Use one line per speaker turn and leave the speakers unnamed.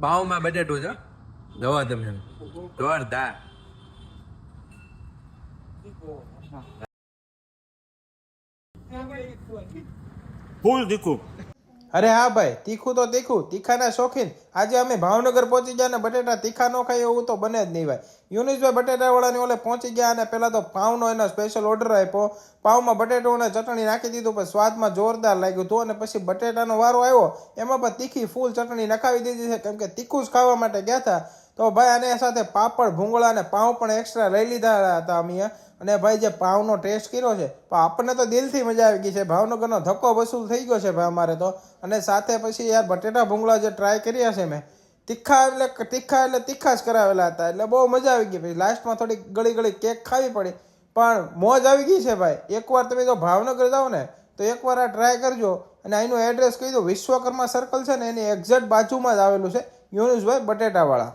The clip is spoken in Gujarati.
પાવમાં બટેટું છે જોવા તમે જોરદાર
ફૂલ તીખું.
અરે હા ભાઈ, તીખું તો તીખું, તીખાના શોખીન. આજે અમે ભાવનગર પહોંચી ગયા ને બટેટા તીખા ન ખાય એવું તો બને જ નહીં ભાઈ. યુનિસભાઈ બટેટાવાળાની ઓલે પહોંચી ગયા અને પહેલાં તો પાવનો એનો સ્પેશિયલ ઓર્ડર આપ્યો. પાવમાં બટેટું અને ચટણી નાખી દીધું, પણ સ્વાદમાં જોરદાર લાગ્યું હતું. અને પછી બટેટાનો વારો આવ્યો, એમાં પણ તીખી ફૂલ ચટણી નખાવી દીધી છે, કેમ કે તીખું જ ખાવા માટે ગયા હતા. તો ભાઈ આને સાથે પાપડ, ભૂંગળા અને પાઉં પણ એક્સ્ટ્રા લઈ લીધા હતા અમે. અને ભાઈ જે પાવનો ટેસ્ટ કર્યો છે, પણ આપણને તો દિલથી મજા આવી ગઈ છે. ભાવનગરનો ધક્કો વસૂલ થઈ ગયો છે ભાઈ અમારે તો. અને સાથે પછી યાર બટેટા ભૂંગળા જે ટ્રાય કર્યા છે મેં, તીખા એટલે તીખા જ કરાવેલા હતા, એટલે બહુ મજા આવી ગઈ. પછી લાસ્ટમાં થોડી ગળી કેક ખાવી પડી, પણ મોજ આવી ગઈ છે ભાઈ. એકવાર તમે જો ભાવનગર જાઓ ને તો એકવાર આ ટ્રાય કરજો. અને અહીંનું એડ્રેસ કહી દો, વિશ્વકર્મા સર્કલ છે ને એની એક્ઝેક્ટ બાજુમાં જ આવેલું છે યુનુસભાઈ બટેટાવાળા.